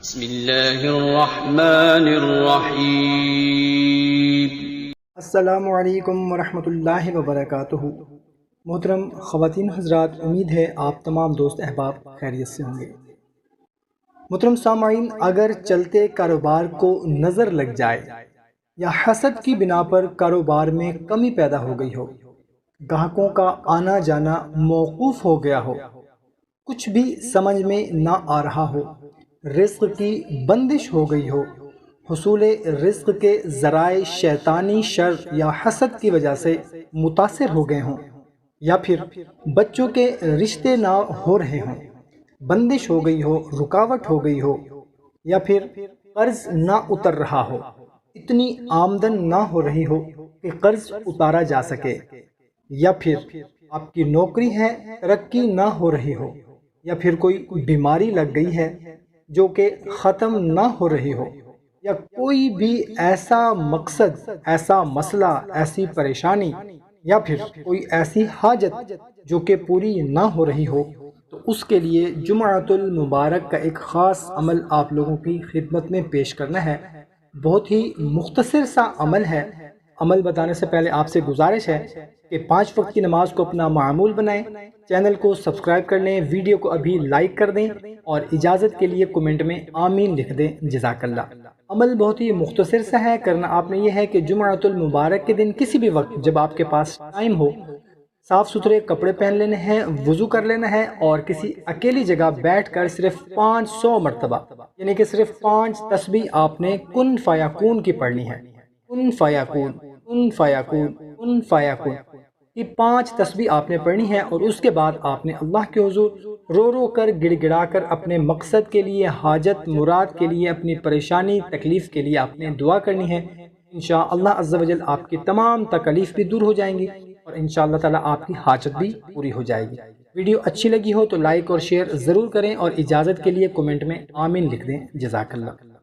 بسم اللہ الرحمن الرحیم۔ السلام علیکم ورحمۃ اللہ وبرکاتہ۔ محترم خواتین حضرات، امید ہے آپ تمام دوست احباب خیریت سے ہوں گے۔ محترم سامعین، اگر چلتے کاروبار کو نظر لگ جائے یا حسد کی بنا پر کاروبار میں کمی پیدا ہو گئی ہو، گاہکوں کا آنا جانا موقوف ہو گیا ہو، کچھ بھی سمجھ میں نہ آ رہا ہو، رزق کی بندش ہو گئی ہو، حصول رزق کے ذرائع شیطانی شر یا حسد کی وجہ سے متاثر ہو گئے ہوں، یا پھر بچوں کے رشتے نہ ہو رہے ہوں، بندش ہو گئی ہو، رکاوٹ ہو گئی ہو، یا پھر قرض نہ اتر رہا ہو، اتنی آمدن نہ ہو رہی ہو کہ قرض اتارا جا سکے، یا پھر آپ کی نوکری ہے ترقی نہ ہو رہی ہو، یا پھر کوئی بیماری لگ گئی ہے جو کہ ختم نہ ہو رہی ہو، یا کوئی بھی ایسا مقصد، ایسا مسئلہ، ایسی پریشانی، یا پھر کوئی ایسی حاجت جو کہ پوری نہ ہو رہی ہو، تو اس کے لیے جمعۃ المبارک کا ایک خاص عمل آپ لوگوں کی خدمت میں پیش کرنا ہے۔ بہت ہی مختصر سا عمل ہے۔ عمل بتانے سے پہلے آپ سے گزارش ہے کہ 5 وقت کی نماز کو اپنا معمول بنائیں، چینل کو سبسکرائب کر لیں، ویڈیو کو ابھی لائک کر دیں اور اجازت کے لیے کمنٹ میں آمین لکھ دیں۔ جزاک اللہ۔ عمل بہت ہی مختصر سا ہے، کرنا آپ نے یہ ہے کہ جمعۃ المبارک کے دن کسی بھی وقت جب آپ کے پاس ٹائم ہو، صاف ستھرے کپڑے پہن لینے ہیں، وضو کر لینا ہے اور کسی اکیلی جگہ بیٹھ کر صرف 500 مرتبہ، یعنی کہ صرف 5 تسبیح آپ نے کن فیکون کی پڑھنی ہے۔ کن فیکون، کن فیکون، کن فیکون، یہ 5 تسبیح آپ نے پڑھنی ہے، اور اس کے بعد آپ نے اللہ کے حضور رو رو کر گڑ گڑا کر اپنے مقصد کے لیے، حاجت مراد کے لیے، اپنی پریشانی تکلیف کے لیے آپ نے دعا کرنی ہے۔ انشاءاللہ عز و جل آپ کی تمام تکلیف بھی دور ہو جائیں گی اور انشاءاللہ تعالیٰ آپ کی حاجت بھی پوری ہو جائے گی۔ ویڈیو اچھی لگی ہو تو لائک اور شیئر ضرور کریں اور اجازت کے لیے کمنٹ میں آمین لکھ دیں۔ جزاک اللہ۔